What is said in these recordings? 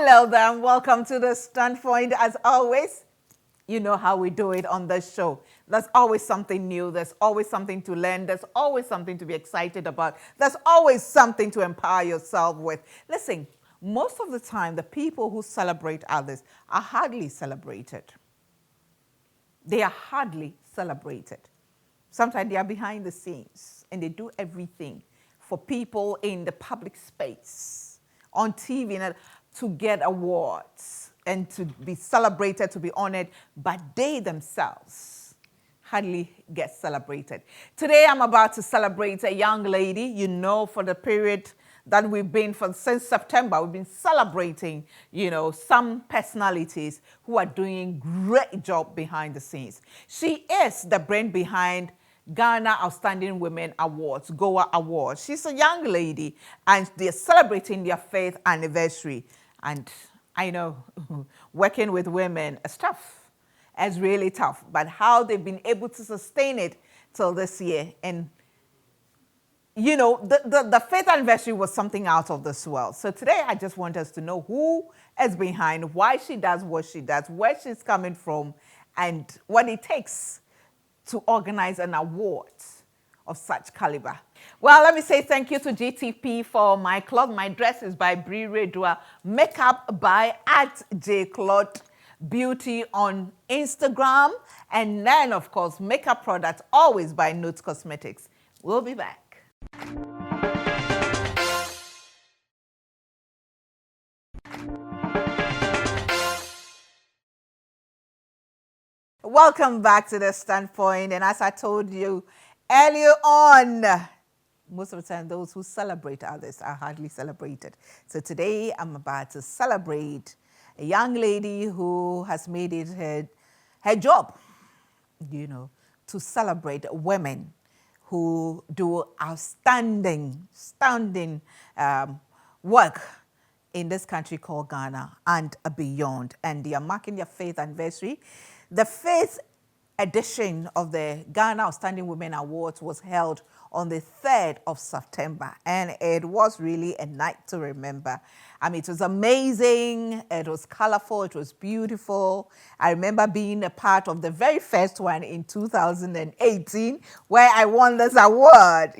Hello there, and welcome to the Standpoint. As always, you know how we do it on this show. There's always something new. There's always something to learn. There's always something to be excited about. There's always something to empower yourself with. Listen, most of the time, the people who celebrate others are hardly celebrated. They are hardly celebrated. Sometimes they are behind the scenes and they do everything for people in the public space, on TV, and to get awards and to be celebrated, to be honored, but they themselves hardly get celebrated. Today, I'm about to celebrate a young lady. You know, for the period that we've been since September, we've been celebrating, some personalities who are doing great job behind the scenes. She is the brain behind Ghana Outstanding Women Awards, GOA Awards. She's a young lady, and they're celebrating their 5th anniversary. And I know working with women is tough. It's really tough. But how they've been able to sustain it till this year. And, the 5th anniversary was something out of this world. So today, I just want us to know who is behind, why she does what she does, where she's coming from, and what it takes to organize an award of such caliber. Well, let me say thank you to GTP for my cloth. My dress is by Bri Redua. Makeup by @JCloth Beauty on Instagram. And then, of course, makeup products always by Notes Cosmetics. We'll be back. Welcome back to the Standpoint. And as I told you earlier on, most of the time, those who celebrate others are hardly celebrated. So today, I'm about to celebrate a young lady who has made it her job, to celebrate women who do outstanding work in this country called Ghana and beyond. And they are marking their 5th anniversary. The 5th edition of the Ghana Outstanding Women Awards was held on the 3rd of September, and it was really a night to remember. I mean, it was amazing, it was colorful, it was beautiful. I remember being a part of the very first one in 2018, where I won this award.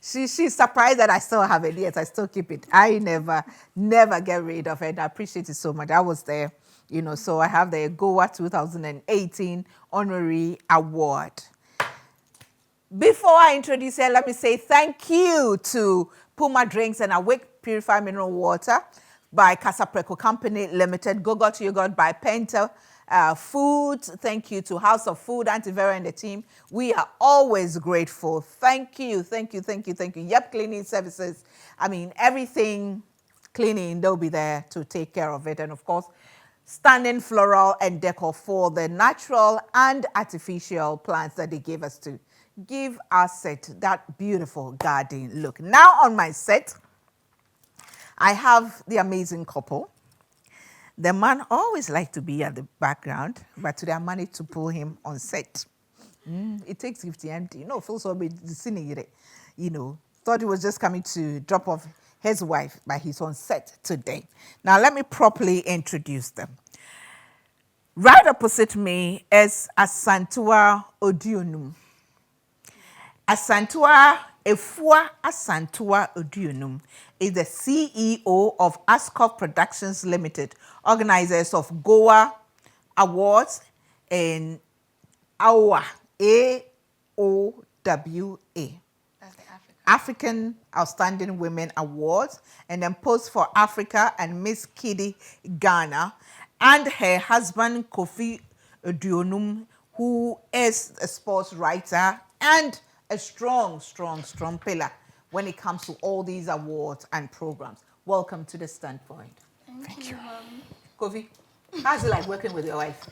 She's surprised that I still have it. Yes, I still keep it. I never get rid of it. I appreciate it so much. I was there. So I have the GOA 2018 Honorary Award. Before I introduce her, let me say thank you to Puma Drinks and Awake Purified Mineral Water by Casapreco Company Limited, Gogot Yogurt by Penta Foods. Thank you to House of Food, Auntie Vera and the team. We are always grateful. Thank you. Yep, Cleaning Services. I mean, everything cleaning, they'll be there to take care of it. And of course, Standing Floral and Decor for the natural and artificial plants that they gave us to give our set that beautiful garden look. Now on my set, I have the amazing couple. The man always liked to be at the background, but today I managed to pull him on set. It takes Gifty empty. Feels so bad, thought he was just coming to drop off his wife, but he's on set today. Now let me properly introduce them. Right opposite me is Asantewaa Odionum. Efua Asantewaa Odionum is the CEO of Ascov Productions Limited, organizers of GOA Awards and AOWA, A-O-W-A. African Outstanding Women Awards, and then Post for Africa and Miss Kiddy Ghana, and her husband Kofi Odionum, who is a sports writer and a strong pillar when it comes to all these awards and programs. Welcome to the Standpoint. Thank you. Kofi, how's it like working with your wife?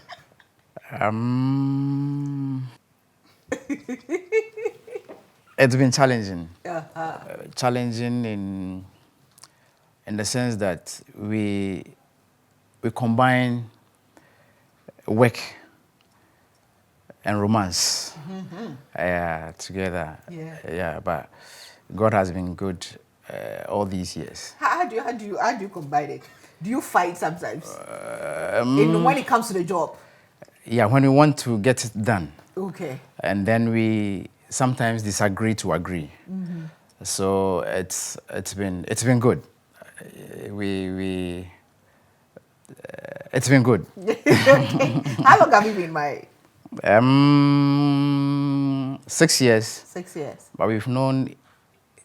It's been challenging. Challenging in the sense that we combine work and romance together. Yeah. Yeah, but God has been good. all these years. How do you combine it? Do you fight sometimes? When it comes to the job? Yeah, when we want to get it done. Okay. And then we sometimes disagree to agree. So it's been good. It's been good. Okay. How long have you been married? 6 years. 6 years. But we've known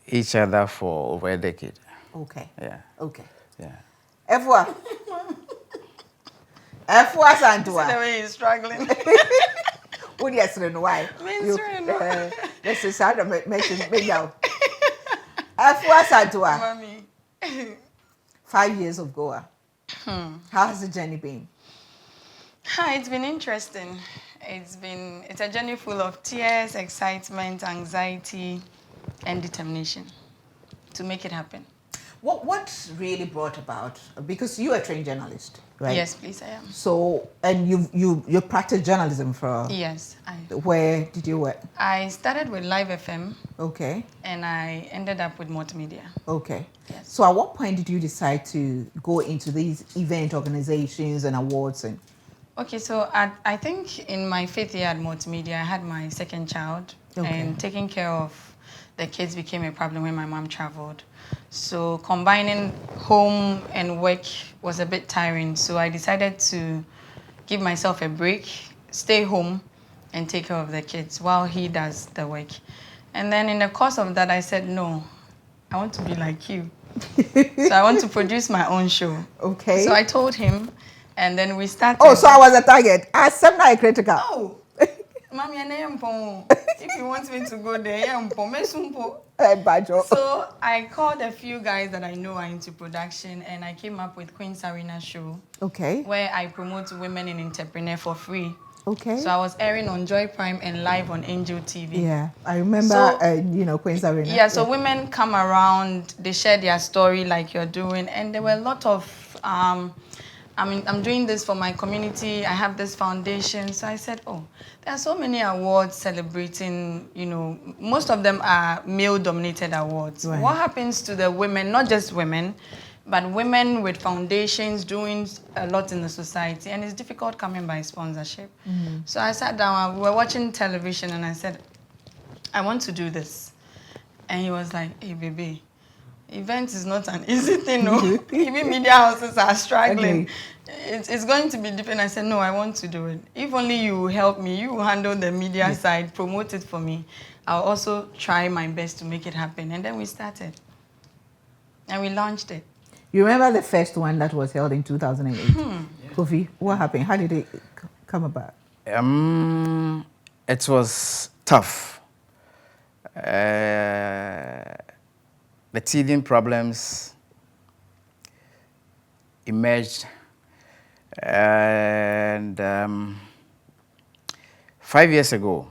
each other for over a decade. Okay. Yeah. Okay. Yeah. Efwa Asantewaa. See the way he's struggling. What yes no why? This is how to make me now. Efwa Asantewaa. Mommy. 5 years of Goa. How has the journey been? Hi, it's been interesting. It's a journey full of tears, excitement, anxiety, and determination to make it happen. What really brought about, because you are a trained journalist, right? Yes, please, I am. So, and you practiced journalism for? Yes, Where did you work? I started with Live FM. Okay. And I ended up with multimedia. Okay. Yes. So at what point did you decide to go into these event organizations and awards and? Okay, so I think in my 5th year at multimedia, I had my second child. Okay. And taking care of the kids became a problem when my mom traveled. So combining home and work was a bit tiring. So I decided to give myself a break, stay home, and take care of the kids while he does the work. And then in the course of that, I said, no, I want to be like you. So I want to produce my own show. Okay. So I told him, and then we started. Oh, so I was a target. I accept my critical. Oh, Mommy, if you want me to go there, so I called a few guys that I know are into production, and I came up with Queen's Arena Show. Okay. Where I promote women in entrepreneur for free. Okay. So I was airing on Joy Prime and live on Angel TV. Yeah, I remember. Queen's Arena. Yeah, so women come around, they share their story like you're doing, and there were a lot of. I'm doing this for my community. I have this foundation. So I said, oh, there are so many awards celebrating, most of them are male-dominated awards. Right. What happens to the women, not just women, but women with foundations doing a lot in the society? And it's difficult coming by sponsorship. So I sat down, we were watching television, and I said, I want to do this. And he was like, hey, baby, events is not an easy thing, no. Even media houses are struggling. Okay. It's going to be different. I said, no, I want to do it. If only you help me, you handle the media side, promote it for me. I'll also try my best to make it happen. And then we started. And we launched it. You remember the first one that was held in 2008? Kofi, what happened? How did it come about? It was tough. The teething problems emerged, and 5 years ago,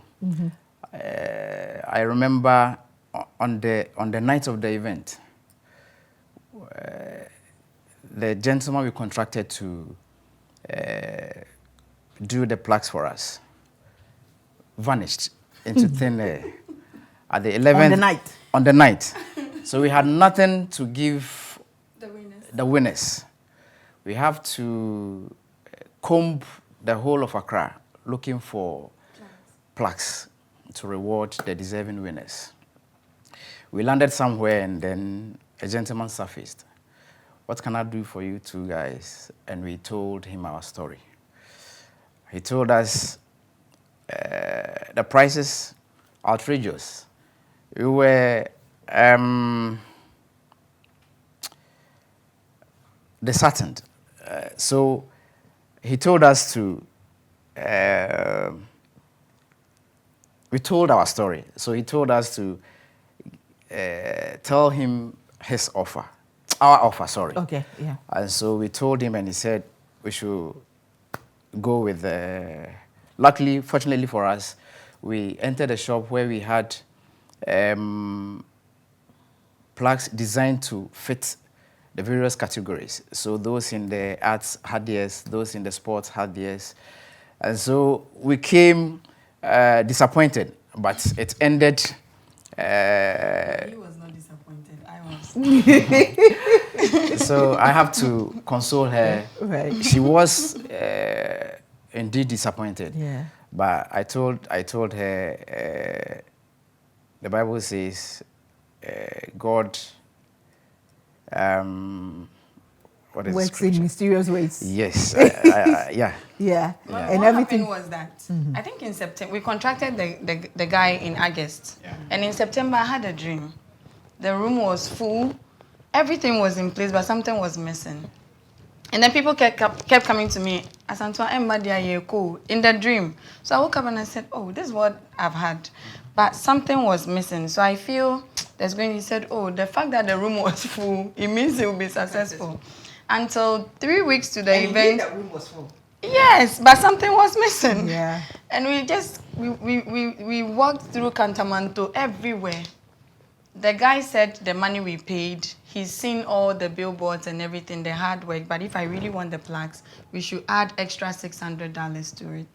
I remember on the night of the event, the gentleman we contracted to do the plaques for us vanished into thin air at the 11th. On the night. On the night. So we had nothing to give the winners. We have to comb the whole of Accra looking for plaques to reward the deserving winners. We landed somewhere, and then a gentleman surfaced. What can I do for you two guys? And we told him our story. He told us the prices outrageous. We were disheartened. So he told us to, we told our story. So he told us to tell him his offer, our offer, sorry. Okay, yeah. And so we told him, and he said we should go with luckily, fortunately for us, we entered a shop where we had plaques designed to fit the various categories. So those in the arts had theirs, those in the sports had theirs. And so we came disappointed, but it ended. He was not disappointed, I was. So I have to console her. Right. She was indeed disappointed. Yeah. But I told her, the Bible says, God, what is Works in scripture? mysterious ways. Yes, yeah. Yeah. What happened was that I think in September we contracted the guy in August, and in September I had a dream. The room was full, everything was in place, but something was missing. And then people kept coming to me, Asantewaa, in the dream. So I woke up and I said, oh, this is what I've had. But something was missing. So I feel there's going, he said, oh, the fact that the room was full, it means it will be successful. Until 3 weeks to the event. The room was full. Yes, but something was missing. Yeah. And we walked through Cantamanto everywhere. The guy said the money we paid, he's seen all the billboards and everything, the hard work, but if I really want the plaques, we should add extra $600 to it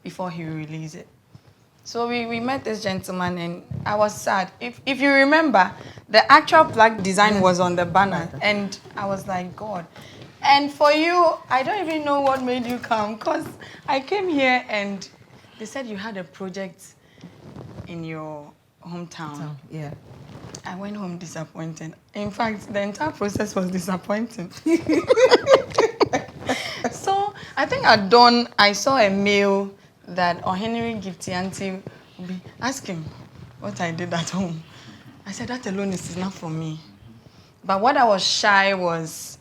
before he will release it. So we met this gentleman and I was sad. If you remember, the actual plaque design was on the banner and I was like, God. And for you, I don't even know what made you come because I came here and they said you had a project in your hometown. Yeah. I went home disappointed. In fact, the entire process was disappointing. So I think at dawn, I saw a mail that Henry Gifty auntie would be asking what I did at home. I said, that alone is enough for me. But what I was shy was,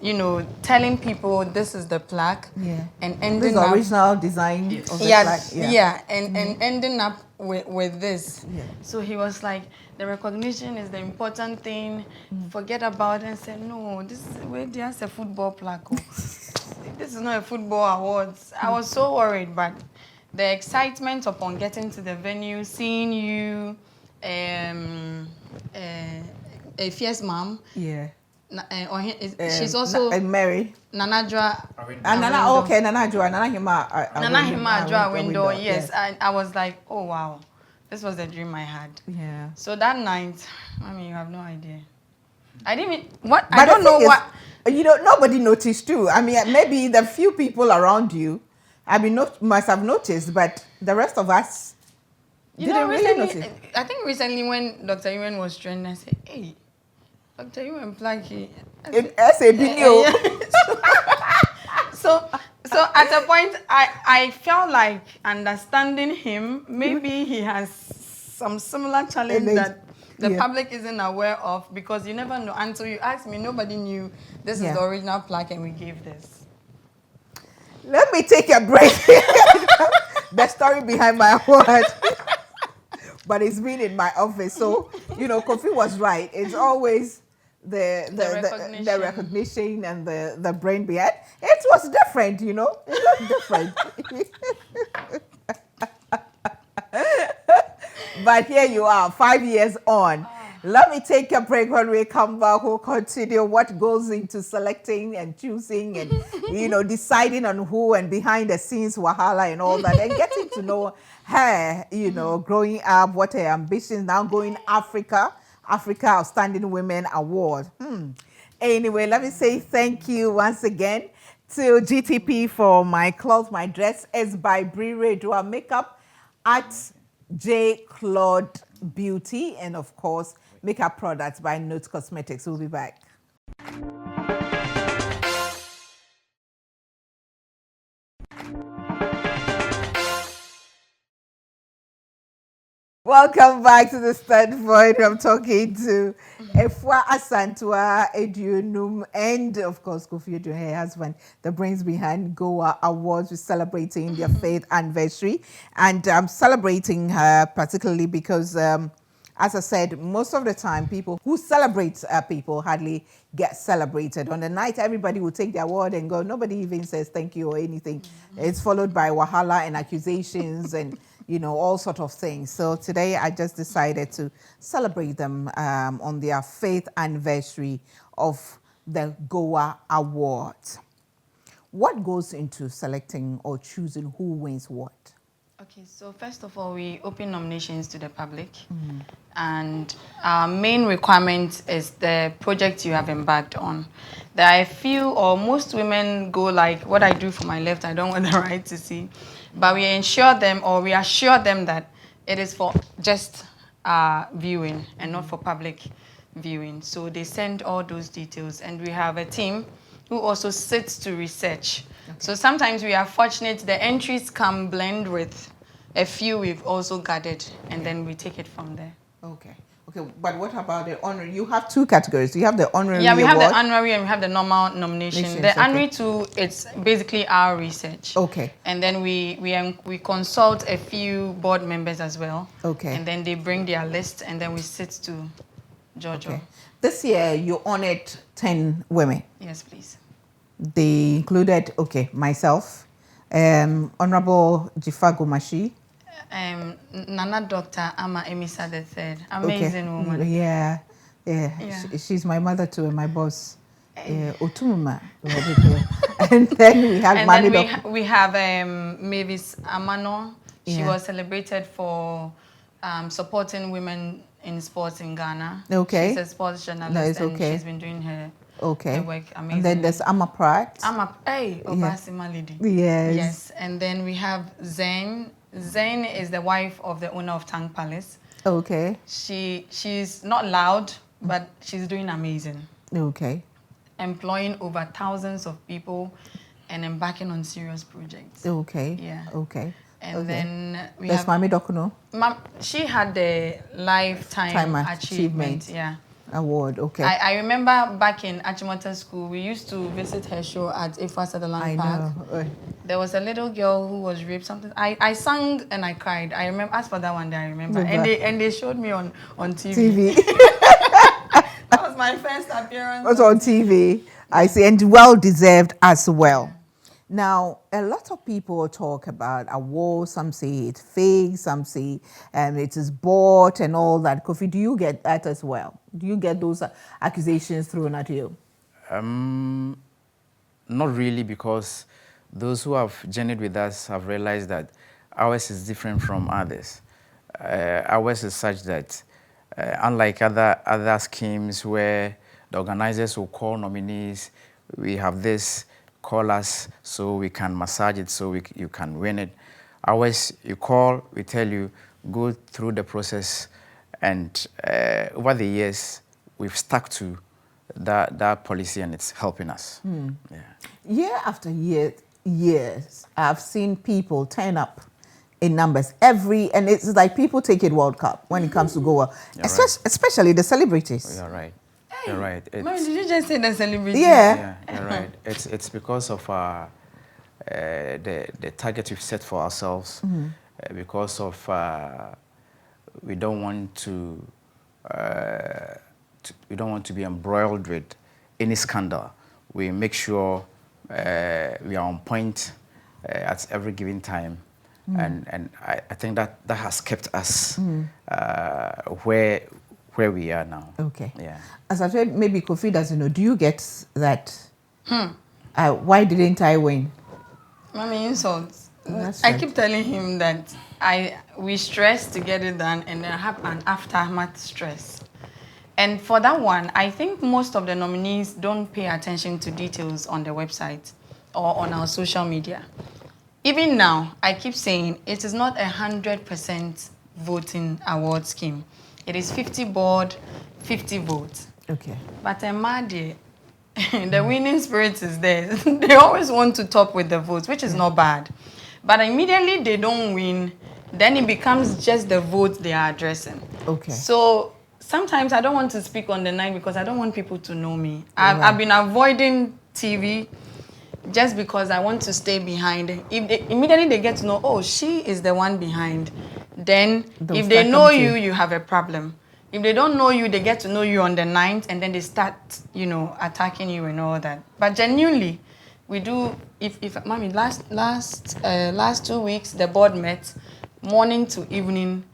telling people this is the plaque. Yeah. And ending this up... original design of the plaque. And ending up with this. Yeah. So he was like, the recognition is the important thing. Forget about it. And said, no, this is where there's a football plaque. This is not a football awards. I was so worried, but the excitement upon getting to the venue, seeing you, a fierce mom. Yeah. She's also Mary. Nanajwa. Nanajwa. Nana Hima window. Yes. Yes. I was like, oh wow, this was the dream I had. Yeah. So that night, you have no idea. I didn't even, what, but I don't know what. Nobody noticed too. I mean, maybe the few people around you, must have noticed, but the rest of us didn't really notice. I think recently when Dr. Ewan was training, I said, hey, Dr. Ewan Plaki. So at a point, I felt like understanding him, maybe he has some similar challenge that the public isn't aware of, because you never know. Until you asked me, nobody knew this is the original plaque and we gave this. Let me take a break. The story behind my word. But it's been in my office. So, Kofi was right. It's always the recognition and the brain behind. It was different, It was different. But here you are, 5 years on. Let me take a break. When we come back, we'll continue what goes into selecting and choosing and, deciding on who and behind the scenes, wahala and all that, and getting to know her, growing up, what her ambitions, now going Africa Outstanding Women Award. Anyway, let me say thank you once again to GTP for my clothes. My dress is by Bri Do our makeup at J. Claude Beauty, and of course, makeup products by Note Cosmetics. We'll be back. Welcome back to the Standpoint. I'm talking to Efua Asantewaa, Edunum, and of course, Kofi Edun, her husband, the brains behind Goa Awards. We're celebrating their 5th anniversary. And I'm celebrating her particularly because, as I said, most of the time, people who celebrate people hardly get celebrated. On the night, everybody will take their award and go. Nobody even says thank you or anything. It's followed by wahala and accusations and all sort of things. So today I just decided to celebrate them on their 5th anniversary of the Goa Award. What goes into selecting or choosing who wins what? Okay, so first of all, we open nominations to the public. And our main requirement is the project you have embarked on. There are a few or most women go like, what I do for my left, I don't want the right to see. But we ensure them or we assure them that it is for just viewing and not for public viewing. So they send all those details and we have a team who also sits to research. Okay. So sometimes we are fortunate the entries come blend with a few we've also gathered and then we take it from there. Okay. Okay, but what about the honorary? You have two categories. You have the honorary Yeah, we have award. the honorary and we have the normal nomination. The honorary too, it's basically our research. Okay. And then we consult a few board members as well. Okay. And then they bring their list and then we sit to judge. Okay. This year you honored 10 women. Yes, please. They included, myself, Honorable Jifago Mashi. Nana Dr. Ama Emisa III. Amazing woman. Yeah. She's my mother too and my boss. Otumuma. And then we have we have Mavis Amano. She was celebrated for supporting women in sports in Ghana. Okay. She's a sports journalist and she's been doing her work amazing. And then there's Amma Pratt. Obasima lady. Yes. Yes. And then we have Zain. Zain is the wife of the owner of Tang Palace. Okay. She's not loud, but she's doing amazing. Okay. Employing over thousands of people and embarking on serious projects. Okay. Yeah. Okay. And then we have Mami Dokuno. She had the lifetime achievement. Yeah. Award. Okay. I remember back in Achimota School, we used to visit her show at Ifwa Sutherland Park. Know. There was a little girl who was raped. Something. I sang and I cried. I remember. As for that one day, I remember. And they showed me on TV. That was my first appearance. It was on TV. I see, and well deserved as well. Yeah. Now, a lot of people talk about awards. Some say it's fake. Some say it is bought and all that. Kofi, do you get that as well? Do you get those accusations thrown at you? Not really, because those who have journeyed with us have realized that ours is different from others. Ours is such that, unlike other schemes where the organizers will call nominees, we have this, call us so we can massage it so you can win it. Ours, you call, we tell you, go through the process, and over the years, we've stuck to that policy and it's helping us. Yeah. Year after years, I've seen people turn up in numbers and it's like people take it World Cup when it comes to Goa, especially the celebrities. You're right. You're right. Mami, did you just say the celebrities? Yeah. You're right. It's because of the target we've set for ourselves, because of we don't want to be embroiled with any scandal. We make sure we are on point at every given time, and I think that has kept us where we are now. Okay. Yeah. As I said, maybe Kofi doesn't know. Do you get that? Why didn't I win? Mommy, insults. I keep telling him that we stress to get it done and then have an aftermath stress. And for that one, I think most of the nominees don't pay attention to details on the website or on our social media. Even now, I keep saying it is not 100% voting award scheme. It is 50 board, 50 votes. Okay. But the winning spirit is there. They always want to top with the votes, which is not bad. But immediately they don't win, then it becomes just the votes they are addressing. Okay. So sometimes I don't want to speak on the night because I don't want people to know me. I've been avoiding TV just because I want to stay behind. Immediately they get to know, oh, she is the one behind. Then if they know you, you have a problem. If they don't know you, they get to know you on the 9th and then they start, attacking you and all that. But genuinely, we do, Mommy, last 2 weeks, the board met morning to evening,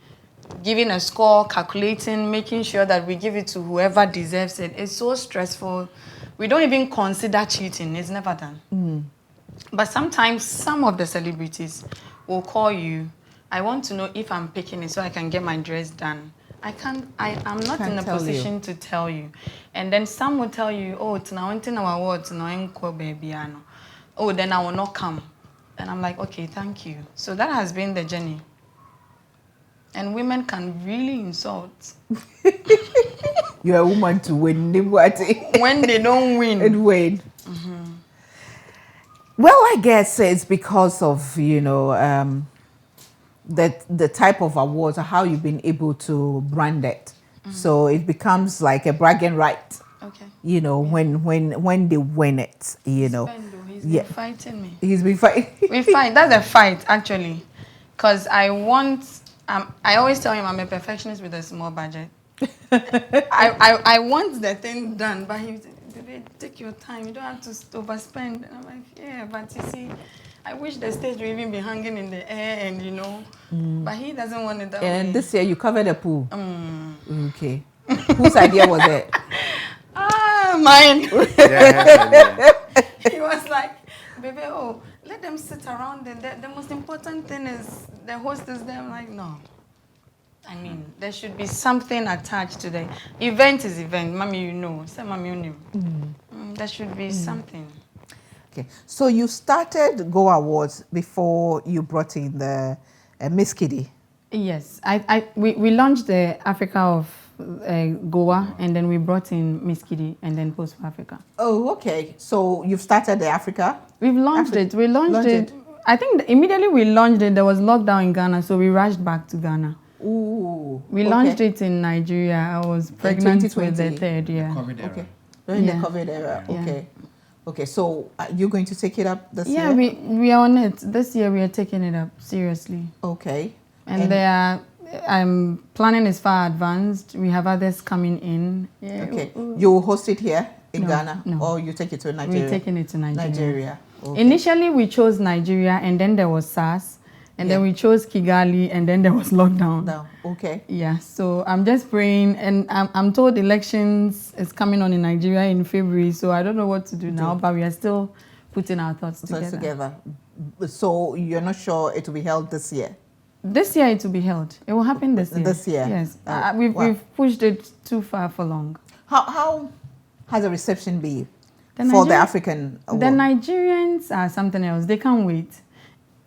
giving a score, calculating, making sure that we give it to whoever deserves it. It's so stressful. We don't even consider cheating. It's never done. But sometimes some of the celebrities will call you I want to know if I'm picking it so I can get my dress done. I'm not in a position to tell you. And then some will tell you, oh, it's now in our words, baby. Oh, then I will not come. And I'm like, okay, thank you. So that has been the journey. And women can really insult. You're a woman to win. When they don't win. And win. Well, I guess it's because of, the type of awards or how you've been able to brand it. So it becomes like a bragging right. Okay. When they win it, He's been fighting me. He's been fighting. We fight. That's a fight, actually. Because I always tell him I'm a perfectionist with a small budget. I want the thing done, but he baby, take your time. You don't have to overspend. And I'm like, yeah, but you see, I wish the stage would even be hanging in the air and, but he doesn't want it that way. And this year you covered the pool. Okay. Whose idea was it? Mine. Yeah. He was like, baby, let them sit around. The most important thing is the host is there. I'm like, no. I mean, there should be something attached to the event. Is event, mommy, say mommy, you know. There should be something. Okay, so you started Go Awards before you brought in the Miss Kitty. Yes, we launched the Africa of Goa, and then we brought in Miss Kitty, and then Post for Africa. Oh, okay. So you've started the Africa. We've launched it. We launched it. I think immediately we launched it, there was lockdown in Ghana, so we rushed back to Ghana. Ooh. We launched it in Nigeria. I was pregnant with the third year. COVID era. Okay. During the COVID era. Yeah. Okay. Okay. So you're going to take it up this year? Yeah, we are on it. This year we are taking it up seriously. Okay. And I'm planning is far advanced. We have others coming in. Yeah. Okay. You will host it here in Ghana? No. Or you take it to Nigeria? We're taking it to Nigeria. Okay. Initially we chose Nigeria, and then there was SARS. And then we chose Kigali, and then there was lockdown. Okay. Yeah, so I'm just praying, and I'm told elections is coming on in Nigeria in February, so I don't know what to do now, but we are still putting our thoughts together. So you're not sure it will be held this year? This year it will be held. It will happen this year. This year? Yes. We've pushed it too far for long. How has the reception been for the African award? The Nigerians are something else. They can't wait.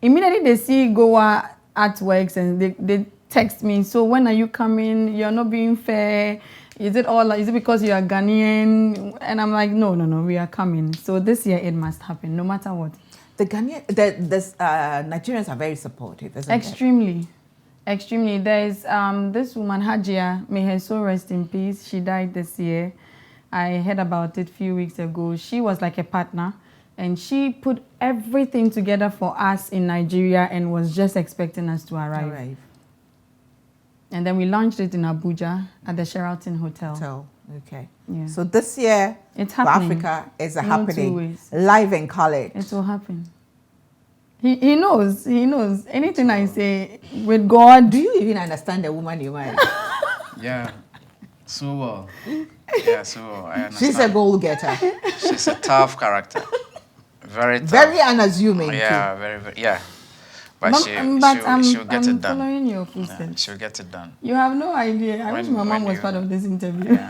Immediately they see Goa artworks and they text me, so when are you coming? You're not being fair. Is it because you are Ghanaian? And I'm like, no, we are coming. So this year it must happen, no matter what. The Nigerians are very supportive, isn't Extremely. Extremely. There's this woman, Hajia, may her soul rest in peace. She died this year. I heard about it a few weeks ago. She was like a partner. And she put everything together for us in Nigeria and was just expecting us to arrive. And then we launched it in Abuja at the Sheraton Hotel. Okay. Yeah. So this year, it's for happening. Africa is happening live in college. It will happen. He knows. He knows. Anything I say with God. Do you even understand the woman you married? Yeah. So well. Yeah, so I understand. She's a goal-getter. She's a tough character. Very tough. Very unassuming. Yeah, too. very. Yeah. But she'll get it done. Following your footsteps. Yeah, she'll get it done. You have no idea. I wish my mom was part of this interview. Yeah.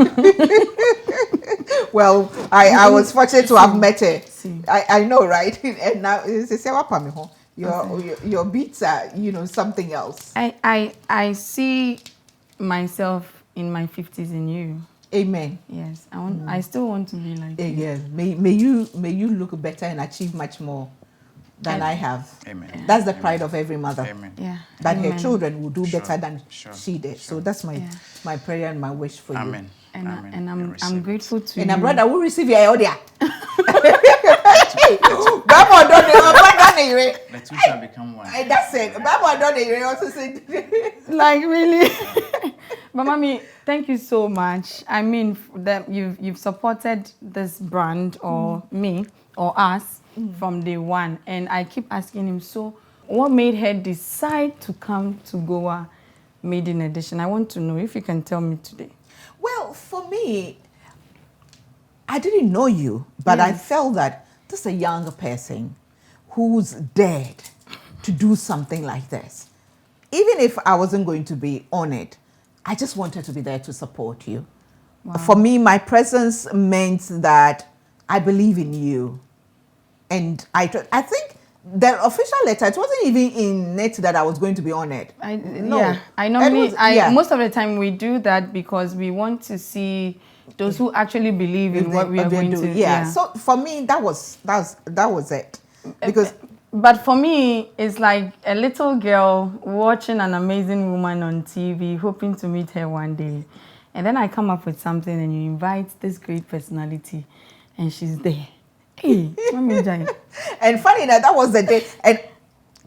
Well, I was fortunate to have met her. I know, right? And now your beats are, something else. I see myself in my 50s in you. Amen. Yes, I still want to be like you. Yes. May you look better and achieve much more than I have. Amen. That's the pride of every mother. Amen. Yeah. That Amen. her children will do better than she did. Sure. So that's my prayer and my wish for Amen. you. And I'm grateful to you. And a brother will receive your order. Baba don't The two shall become one. That's it. Baba don't also said. Like really. But mommy, thank you so much. I mean that you've supported this brand or me or us from day one, and I keep asking him, so what made her decide to come to Goa Maiden Edition? I want to know if you can tell me today. Well, for me, I didn't know you, but I felt that this is a younger person who's dared to do something like this. even if I wasn't going to be on it, I just wanted to be there to support you. Wow. For me, my presence meant that I believe in you. And I think the official letter, it wasn't even in it that I was going to be on it. No. Yeah, I normally, most of the time we do that because we want to see those who actually believe in what we are going to. Yeah. So for me, that was it. Because, but for me, it's like a little girl watching an amazing woman on TV, hoping to meet her one day. And then I come up with something and you invite this great personality and she's there. Hey, and funny enough, that was the day. And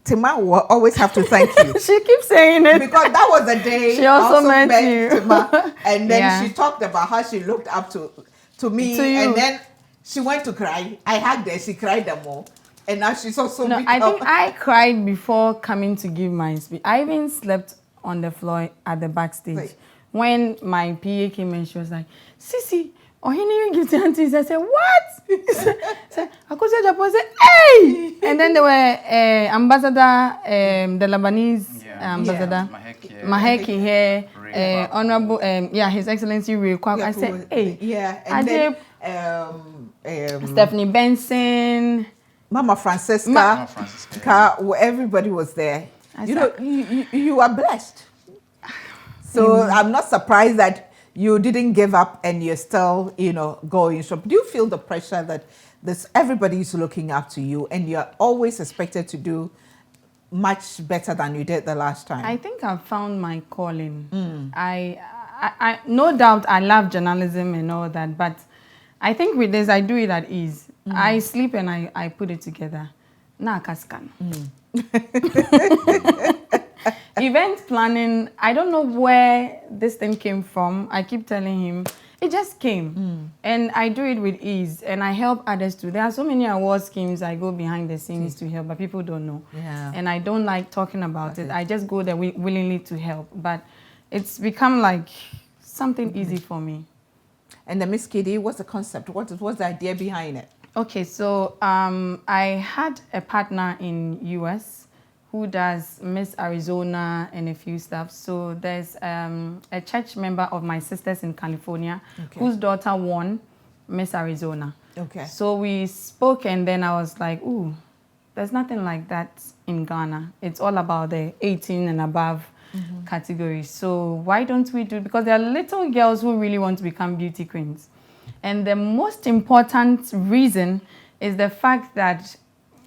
Tima will always have to thank you. She keeps saying it. Because that was the day she also met you. Tima, and then she talked about how she looked up to me. And then she went to cry. I hugged her. She cried them all. And now she's also No, I think I cried before coming to give my speech. I even slept on the floor at the backstage. Right. When my PA came in, she was like, Sisi, oh, he didn't give to aunties. I said, what? I said, hey! And then there were ambassador, the Lebanese ambassador, Maheki here, Honorable, His Excellency Ray Kwak. I said, hey. Yeah, and then, Stephanie Benson, Mama Francisca, everybody was there. You are blessed. So I'm not surprised that you didn't give up and you're still, going. So do you feel the pressure that everybody is looking up to you and you're always expected to do much better than you did the last time? I think I've found my calling. I no doubt I love journalism and all that, but I think with this I do it at ease. I sleep and I put it together. Na kaskan. Event planning, I don't know where this thing came from. I keep telling him, it just came. And I do it with ease and I help others too. There are so many award schemes I go behind the scenes to help, but people don't know. Yeah. And I don't like talking about it. I just go there willingly to help. But it's become like something easy for me. And the Miss Kitty, what's the concept? What's the idea behind it? Okay, so I had a partner in US who does Miss Arizona and a few stuff. So there's a church member of my sisters in California whose daughter won Miss Arizona. Okay. So we spoke and then I was like, ooh, there's nothing like that in Ghana. It's all about the 18 and above category. So why don't we do, because there are little girls who really want to become beauty queens. And the most important reason is the fact that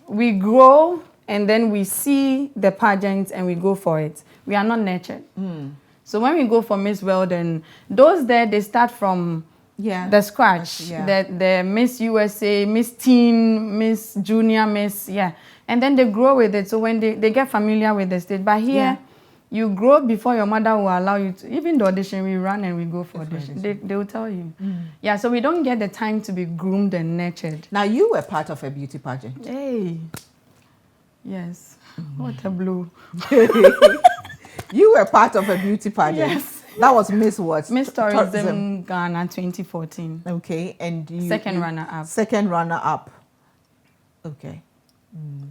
we grow and then we see the pageants and we go for it. We are not nurtured. So when we go for Miss World, and those there, they start from the scratch. The Miss USA, Miss Teen, Miss Junior, Miss, and then they grow with it. So when they get familiar with the stage. But here, you grow before your mother will allow you to. Even the audition, we run and we go for audition. They will tell you. Yeah, so we don't get the time to be groomed and nurtured. Now, you were part of a beauty pageant. Hey. Yes. What a blow. You were part of a beauty pageant. Yes. That was Miss what? Miss Tourism Ghana 2014. Okay. And you... Second runner-up. Second runner-up. Okay.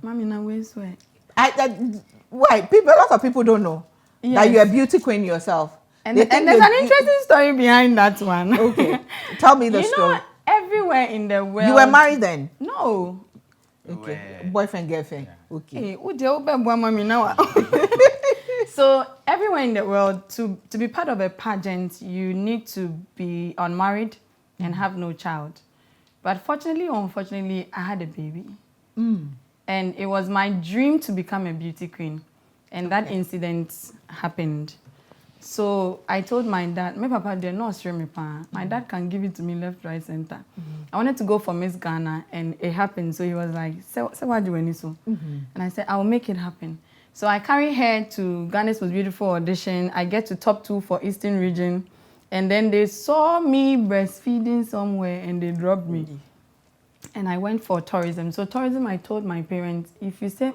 Mommy, now where's where? Why? A lot of people don't know that you're a beauty queen yourself. And there's an interesting story behind that one. Okay. Tell me the story. Know, everywhere in the world... You were married then? No. Okay. Boyfriend, girlfriend. Okay. So everywhere in the world, to be part of a pageant, you need to be unmarried and have no child. But fortunately or unfortunately, I had a baby. And it was my dream to become a beauty queen. And that incident happened. So I told my dad, my papa did not stream me. My dad can give it to me left, right, center. I wanted to go for Miss Ghana, and it happened. So he was like, "So what do you want to do?" And I said, "I will make it happen." So I carry her to Ghana's Most Beautiful audition. I get to top 2 for Eastern Region, and then they saw me breastfeeding somewhere, and they dropped me. And I went for tourism. So tourism, I told my parents, if you say,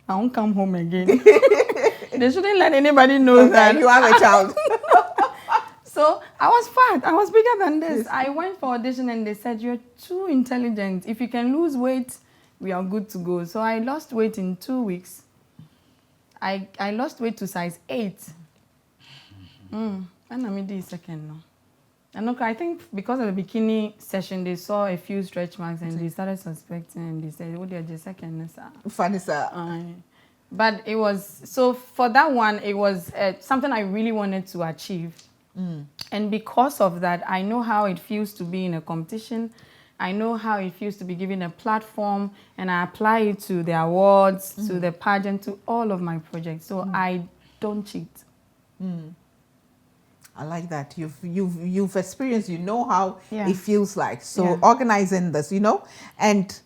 I won't come home again. They shouldn't let anybody know that you have a child. So I was fat. I was bigger than this. I went for audition and they said, you're too intelligent. If you can lose weight, we are good to go. So I lost weight in 2 weeks. I lost weight to size 8. And I'm the second now. And look, I think because of the bikini session, they saw a few stretch marks and they started suspecting and they said, "Oh, they're just second." Funny, sir. But it was, so for that one, it was something I really wanted to achieve. And because of that, I know how it feels to be in a competition. I know how it feels to be given a platform, and I apply it to the awards, to the pageant, to all of my projects. So I don't cheat. I like that. You've experienced, you know how it feels like. So Yeah. organizing this, and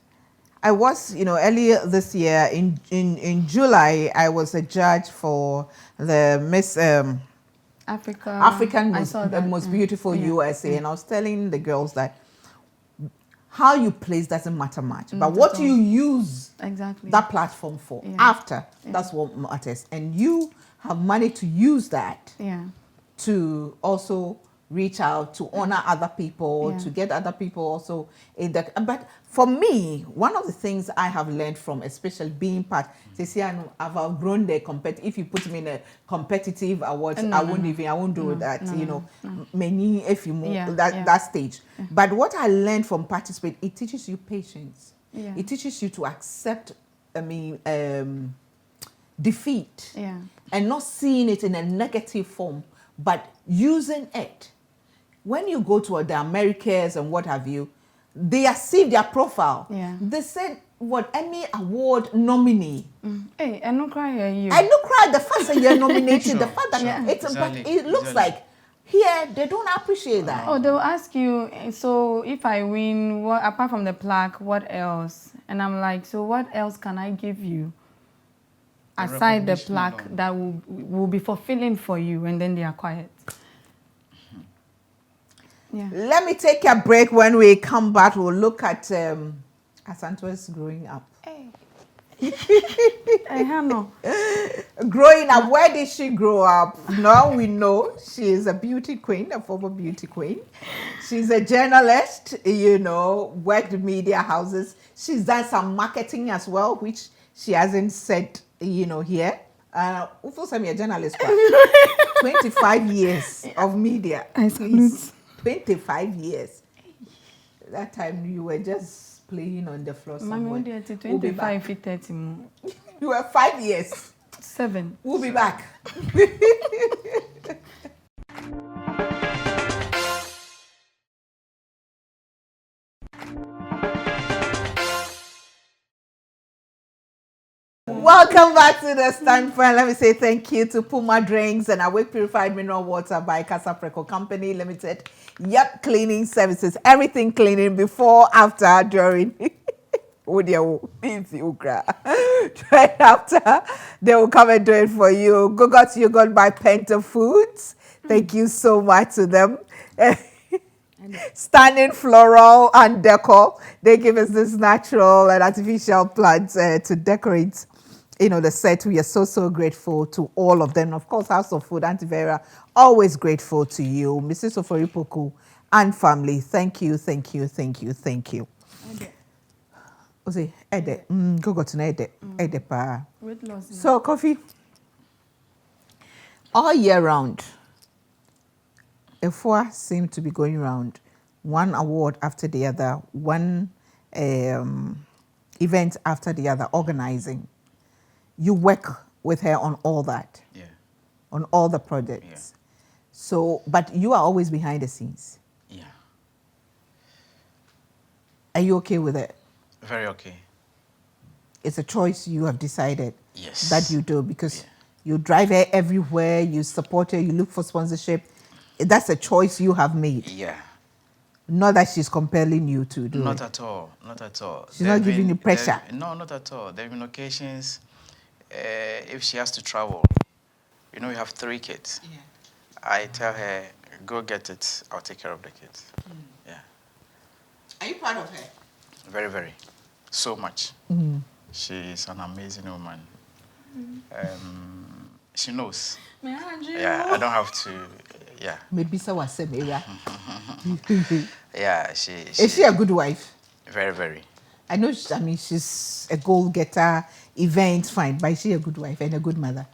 I was, earlier this year in July, I was a judge for the Miss African most beautiful USA, and I was telling the girls that how you place doesn't matter much, but what you use that platform for after, that's what matters. And you have managed to use that to also reach out, to honor other people, to get other people also in that. But for me, one of the things I have learned from, especially being part, I've outgrown the if you put me in a competitive award, I won't do that, many, if you move that stage. But what I learned from participating, it teaches you patience. It teaches you to accept, defeat, and not seeing it in a negative form, but using it. When you go to the Americas and what have you, they see their profile. They said, what, Emmy Award nominee. Hey, I don't cry at you. I don't cry the fact that you're nominated, the fact that it looks like here they don't appreciate that. Oh, they'll ask you, so if I win, what apart from the plaque, what else? And I'm like, so what else can I give you aside the plaque that will be fulfilling for you? And then they are quiet. Let me take a break. When we come back, we'll look at Asantewa's growing up. Growing up, where did she grow up? Now we know she is a beauty queen, a former beauty queen. She's a journalist, worked in media houses. She's done some marketing as well, which she hasn't said, here. Also, I'm a journalist. 25 years of media. 25 years. That time you were just playing on the floor somewhere. 25, 30. You were 5 years. 7. We'll be back. Welcome back to the Standpoint. Let me say thank you to Puma Drinks and Awake Purified Mineral Water by Casa Preco Company Limited. Yep, cleaning services. Everything cleaning before, after, during. Right after, they will come and do it for you. Got Yogurt by Penta Foods. Thank you so much to them. Standing Floral and Decor. They give us this natural and artificial plants to decorate, the set. We are so grateful to all of them. Of course, House of Food, Auntie Vera, always grateful to you. Mrs. Oforipoku and family, thank you. So, coffee. All year round, Efua seem to be going around, one award after the other, one event after the other, organizing. You work with her on all that, on all the projects. So, but you are always behind the scenes. Are you okay with it? Very okay. It's a choice you have decided that you do, because you drive her everywhere, you support her, you look for sponsorship. That's a choice you have made. Not that she's compelling you to do it. Not at all. She's not giving you pressure. No, not at all. There have been occasions, if she has to travel, we have 3 kids. I tell her, go get it, I'll take care of the kids. Are you proud of her? Very, very. So much. She is an amazing woman. She knows. I don't have to, Maybe so was same area. Is she a good wife? Very, very. I know, she's a goal getter, events, fine. But is she a good wife and a good mother?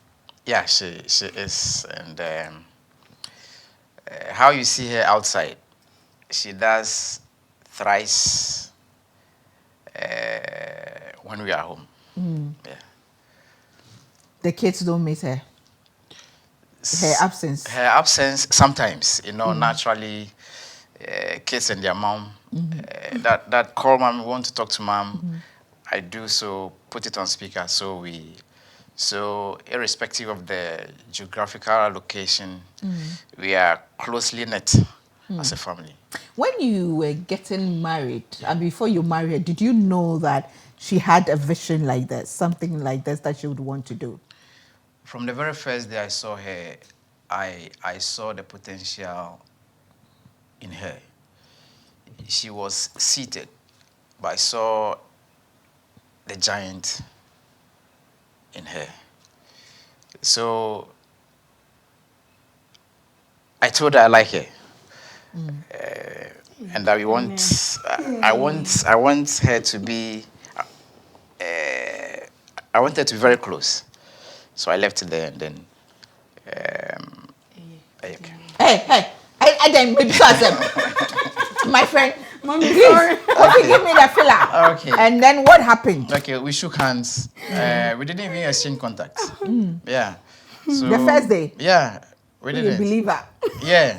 Yeah, she is. And how you see her outside, she does thrice when we are home. Yeah. The kids don't miss her. Her absence. Her absence sometimes, naturally, kids and their mom, that call mom, want to talk to mom, I do so, put it on speaker, so irrespective of the geographical location, we are closely knit as a family. When you were getting married, and before you married her, did you know that she had a vision like this, something like this that she would want to do? From the very first day I saw her, I saw the potential in her. She was seated, but I saw the giant in her. So I told her I like her, and that I want her to be. I want her to be very close. So I left it there, and then. Okay. Hey, I didn't make my friend. Mommy, Please, sorry. okay, give me the filler. Okay. And then what happened? Okay, we shook hands. We didn't even exchange contact. Yeah. So, The first day? Yeah, we You didn't. believe her? Yeah.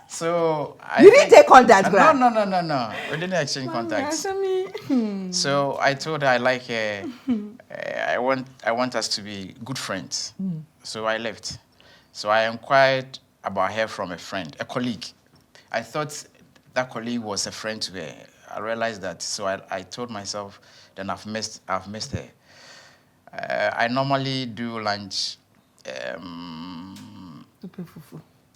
So You didn't take contact, No, Grant? no. We didn't exchange contacts. Mommy, So I told her I like her. I want us to be good friends. So I left. So I inquired about her from a friend, a colleague. I thought that colleague was a friend to her. I realized that. So I told myself, then I've missed her. I normally do lunch.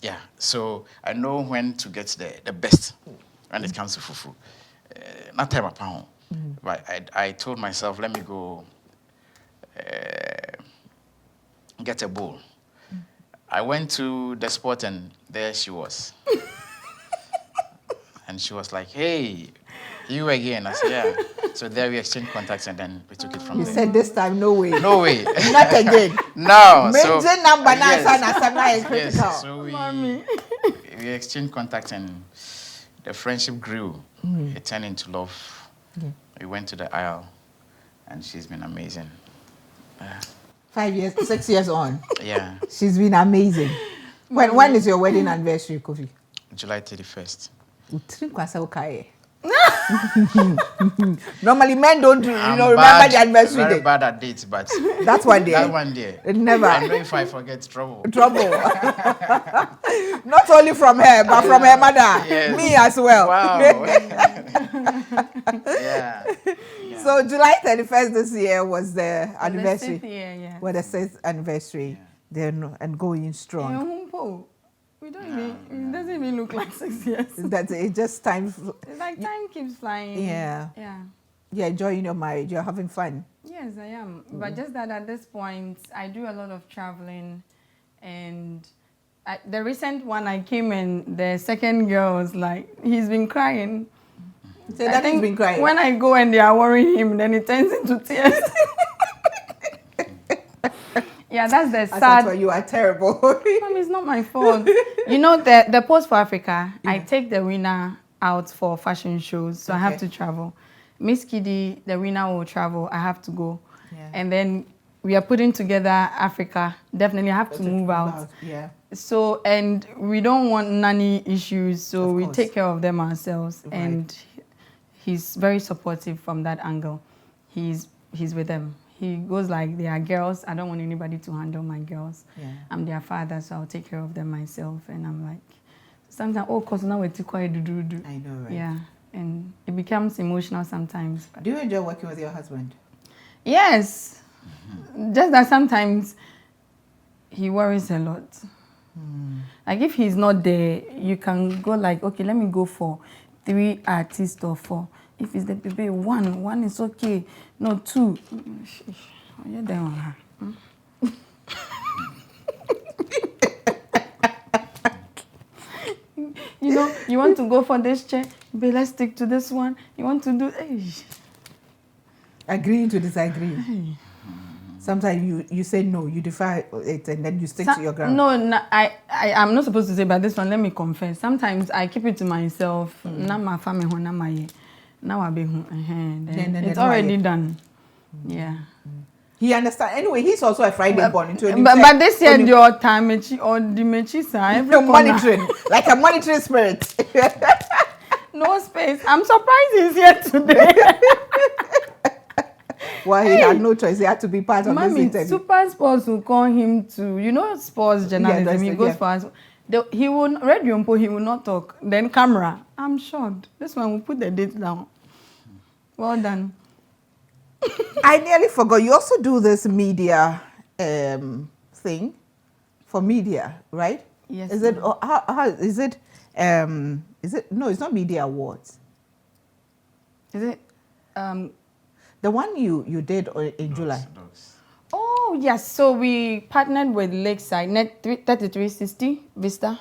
Yeah, so I know when to get the best when it comes to fufu. Not time upon. But I told myself, let me go get a bowl. I went to the spot and there she was. And she was like, hey, you again? I said, yeah. So there we exchanged contacts and then we took it from You there. said this time, no way. No way. Not again. No. Major number yes. is critical. Yes. So we exchanged contacts and the friendship grew. It turned into love. Yeah. We went to the aisle and she's been amazing. 5 years, 6 years on. Yeah. She's been amazing. When is your wedding anniversary, Kofi? July 31st. Normally men don't remember the anniversary very date. bad at dates, but That's one day. that one day. Never. I know if I forget, trouble. Not only from her, but from her mother. Yes. Me as well. Wow. Yeah. So July 31st this year was the anniversary. The 6th year, yeah. Well, the 6th anniversary. Then and going strong. We don't even, it doesn't even look like 6 years. That's it. Just time. It's like time keeps flying. Yeah. Yeah. You're enjoying your marriage. You're having fun. Yes, I am. But just that at this point, I do a lot of traveling. And the recent one I came in, the second girl was like, he's been crying. So that he's been crying. When I go and they are worrying him, then it turns into tears. Yeah, that's the sad. Asantewaa, you are terrible. Mom, it's not my fault. You know, the Post for Africa, I take the winner out for fashion shows, so I have to travel. Miss Kiddy, the winner will travel, I have to go. Yeah. And then we are putting together Africa. Definitely I have to move out. Yeah. So, and we don't want nanny issues, so we take care of them ourselves. Right. And he's very supportive from that angle. He's with them. He goes like, they are girls. I don't want anybody to handle my girls. Yeah. I'm their father, so I'll take care of them myself. And I'm like, sometimes, because now we're too quiet. I know, right? Yeah. And it becomes emotional sometimes. Do you enjoy working with your husband? Yes. Just that sometimes he worries a lot. Like if he's not there, you can go like, okay, let me go for 3 artists or 4. If it's the baby, one is okay. No, 2. You're there on her. You know, you want to go for this chair, but let's stick to this one. You want to do... Agreeing to disagree. Sometimes you say no, you defy it, and then you stick to your ground. No, I'm not supposed to say, but this one, let me confess. Sometimes I keep it to myself. Now my family, now I be then it's already done. Yeah. He understands. Anyway, he's also a Friday born into a but this year your time or the mechi monitoring, like a monitoring spirit. No space. I'm surprised he's here today. Well, he had no choice. He had to be part of this interview. Super Sports will call him to, sports journalism. He goes for us. He will radio, he will not talk. Then camera. I'm shocked. This one will put the date down. Well done. I nearly forgot. You also do this media thing for media, right? Yes. Is it? How is it? Is it? No, it's not Media Awards. Is it? The one you did in July. Oh yes. So we partnered with Lakeside Net 3360 Vista.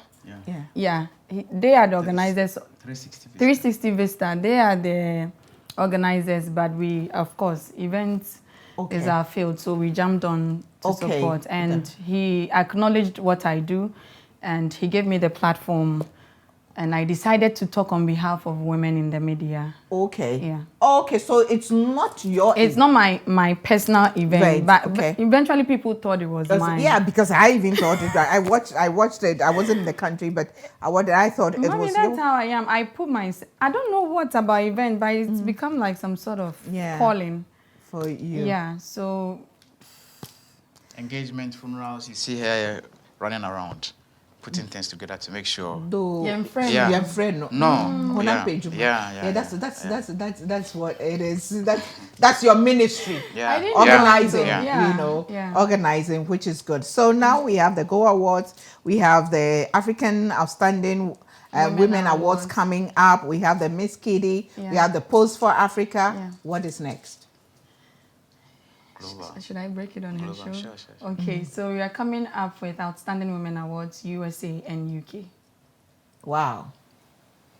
Yeah. They are the organizers. 360 Vista. They are the organizers, but we, of course, events is our field, so we jumped on to support. And he acknowledged what I do, and he gave me the platform, and I decided to talk on behalf of women in the media. Okay. Yeah. Okay, so it's not your. It's not my personal event, but eventually people thought it was mine. Yeah, because I even thought it. I watched it. I wasn't in the country, but I thought it was. That's how I am. I put I don't know what about event, but it's become like some sort of calling for you. Yeah. So engagement, funerals. You see her running around, putting things together to make sure. Yeah. That's what it is. That's your ministry. Yeah. Organizing, Yeah. Organizing, which is good. So now we have the Go Awards. We have the African Outstanding Women Awards coming up. We have the Miss Kitty. Yeah. We have the Pose for Africa. Yeah. What is next? Global. Should I break it on your show? Sure. Okay, so we are coming up with Outstanding Women Awards, USA and UK. Wow.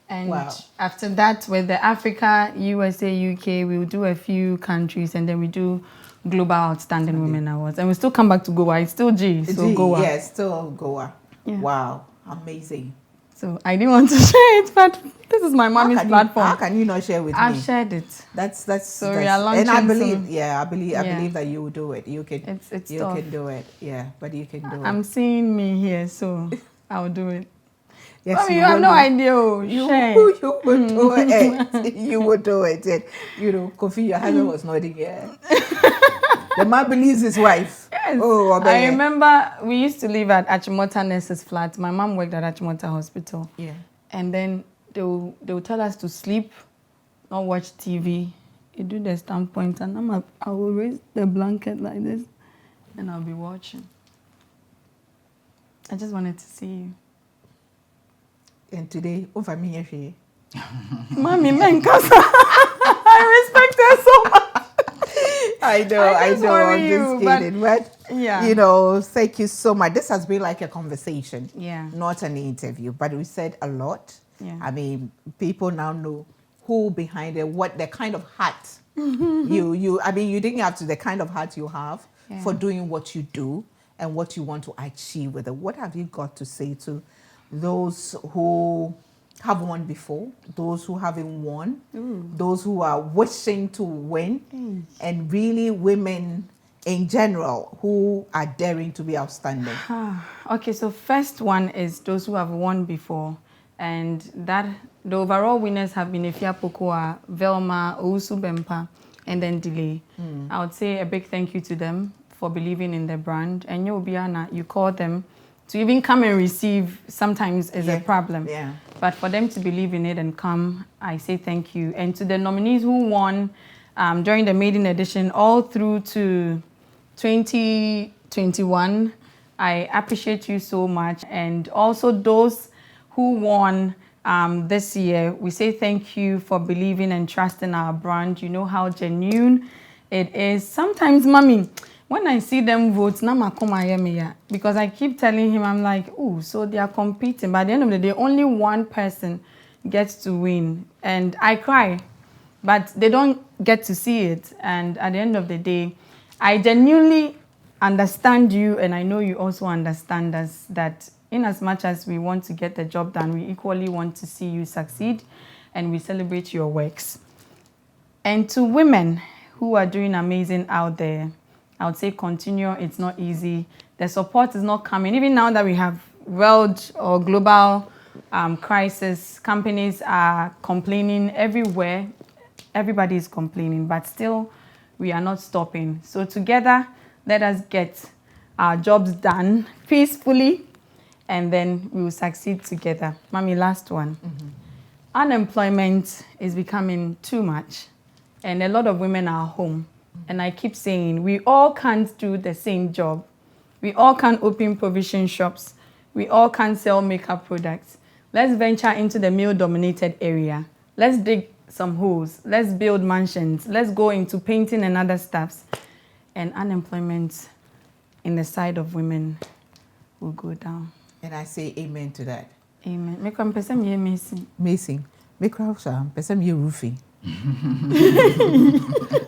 And after that, with the Africa, USA, UK, we will do a few countries, and then we do Global Outstanding Women Awards. And we still come back to Goa. It's still Goa. Yeah, still Goa. Yeah. Wow, amazing. So I didn't want to share it, but this is my mommy's platform. How can you not share with me? I've shared it. So we are launching. And I believe that you will do it. You can. It's you tough. Can do it. Yeah, but you can do it. I'm seeing me here, so I'll do it. Yes, Mommy, you have no idea. You will do it. You will do it. And, Kofi, your husband was nodding. Yeah. The man believes his wife. Yes. Oh, I remember we used to live at Achimota Nurse's flat. My mom worked at Achimota Hospital. Yeah. And then they will tell us to sleep, not watch TV. You do the standpoint, and I will raise the blanket like this, and I'll be watching. I just wanted to see you. And today, over me, Mommy, I respect her so much. I know. I'm just kidding. But yeah. Thank you so much. This has been like a conversation. Yeah. Not an interview, but we said a lot. Yeah. I mean, people now know who behind it, what the kind of heart you didn't have to the kind of heart you have for doing what you do and what you want to achieve with it. What have you got to say to those who have won before, those who haven't won, those who are wishing to win, and really women in general who are daring to be outstanding? Okay, so first one is those who have won before, and that the overall winners have been Efia Pokoa, Velma, Ousu Bempa, and then Delay. I would say a big thank you to them for believing in the brand. And Yobiana, you call them to even come and receive sometimes is a problem. Yeah. But for them to believe in it and come, I say thank you. And to the nominees who won during the maiden edition all through to 2021, I appreciate you so much. And also those who won this year, we say thank you for believing and trusting our brand. You know how genuine it is. Sometimes, Mommy, when I see them vote, because I keep telling him, I'm like, oh, so they are competing. But at the end of the day, only one person gets to win. And I cry, but they don't get to see it. And at the end of the day, I genuinely understand you, and I know you also understand us, that in as much as we want to get the job done, we equally want to see you succeed, and we celebrate your works. And to women who are doing amazing out there, I would say continue. It's not easy. The support is not coming. Even now that we have world or global crisis, companies are complaining everywhere. Everybody is complaining, but still we are not stopping. So together, let us get our jobs done peacefully, and then we will succeed together. Mommy, last one. Unemployment is becoming too much, and a lot of women are home. And I keep saying, we all can't do the same job. We all can't open provision shops. We all can't sell makeup products. Let's venture into the male-dominated area. Let's dig some holes. Let's build mansions. Let's go into painting and other stuffs. And unemployment in the side of women will go down. And I say amen to that. Amen. Make one person be amazing. Amazing. Make one person be roofing.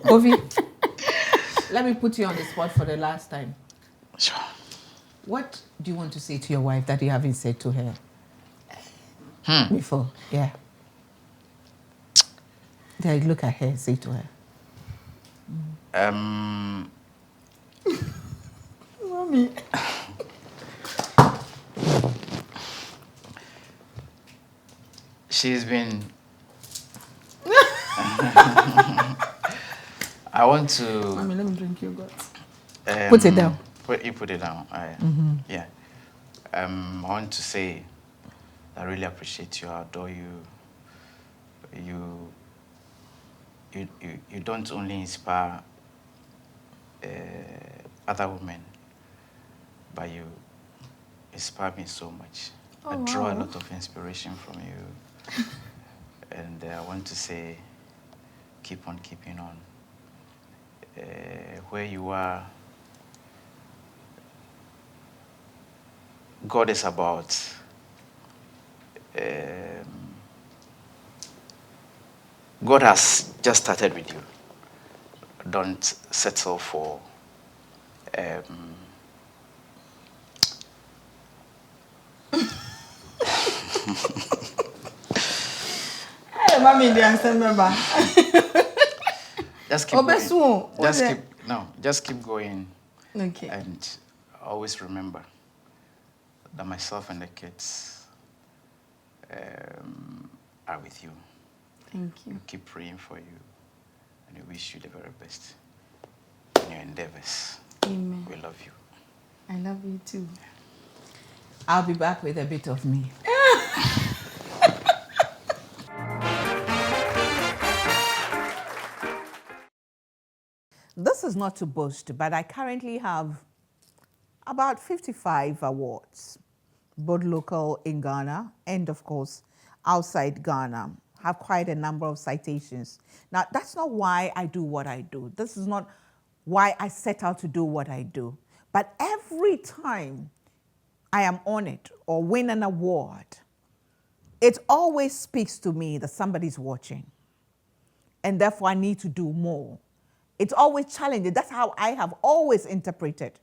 Kofi, let me put you on the spot for the last time. Sure. What do you want to say to your wife that you haven't said to her before? Yeah. Then look at her, say to her. Mommy. She's been... I want to... Mommy, let me drink yogurt. Put it down. You put it down. Yeah. I want to say I really appreciate you. I adore you. You don't only inspire other women, but you inspire me so much. I draw a lot of inspiration from you. And I want to say, keep on keeping on. Where you are, God is about God has just started with you. Don't settle for Hey, mommy, the answer member. Just keep going. Just keep going. Okay. And always remember that myself and the kids are with you. Thank you. We keep praying for you, and we wish you the very best in your endeavors. Amen. We love you. I love you too. I'll be back with a bit of me. This is not to boast, but I currently have about 55 awards, both local in Ghana and, of course, outside Ghana. Have quite a number of citations. Now, that's not why I do what I do. This is not why I set out to do what I do. But every time I am honored or win an award, it always speaks to me that somebody's watching. And therefore, I need to do more. It's always challenging. That's how I have always interpreted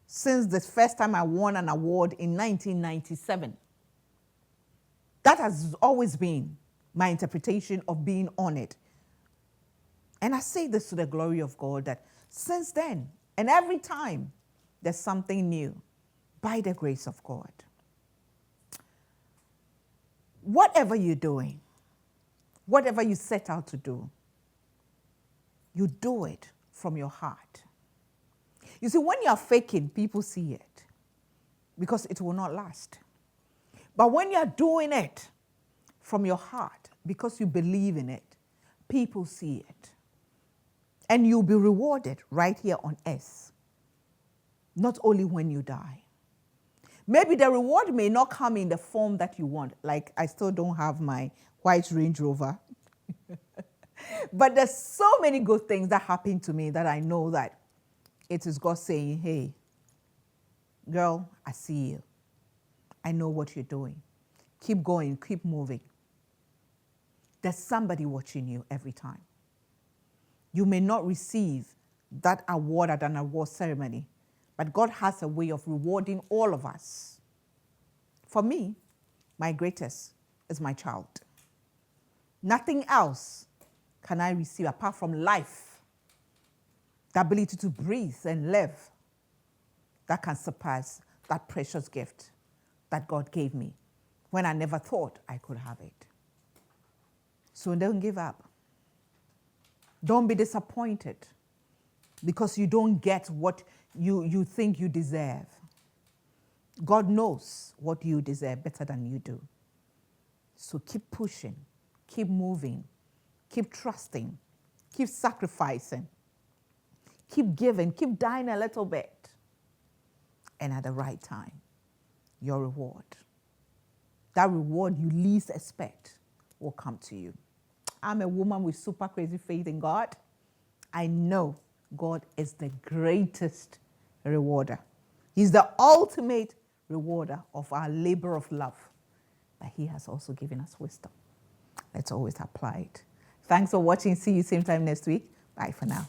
since the first time I won an award in 1997. That has always been my interpretation of being honored. And I say this to the glory of God, that since then, and every time, there's something new by the grace of God. Whatever you're doing, whatever you set out to do, you do it from your heart. You see, when you're faking, people see it because it will not last. But when you're doing it from your heart because you believe in it, people see it. And you'll be rewarded right here on earth, not only when you die. Maybe the reward may not come in the form that you want. Like, I still don't have my white Range Rover. But there's so many good things that happen to me that I know that it is God saying, hey, girl, I see you. I know what you're doing. Keep going, keep moving. There's somebody watching you every time. You may not receive that award at an award ceremony. But God has a way of rewarding all of us. For me, my greatest is my child. Nothing else can I receive apart from life, the ability to breathe and live, that can surpass that precious gift that God gave me when I never thought I could have it. So don't give up. Don't be disappointed because you don't get what you think you deserve. God knows what you deserve better than you do. So keep pushing, keep moving, keep trusting, keep sacrificing, keep giving, keep dying a little bit. And at the right time, your reward, that reward you least expect, will come to you. I'm a woman with super crazy faith in God. I know God is the greatest rewarder. He's the ultimate rewarder of our labor of love. But he has also given us wisdom. Let's always apply it. Thanks for watching. See you same time next week. Bye for now.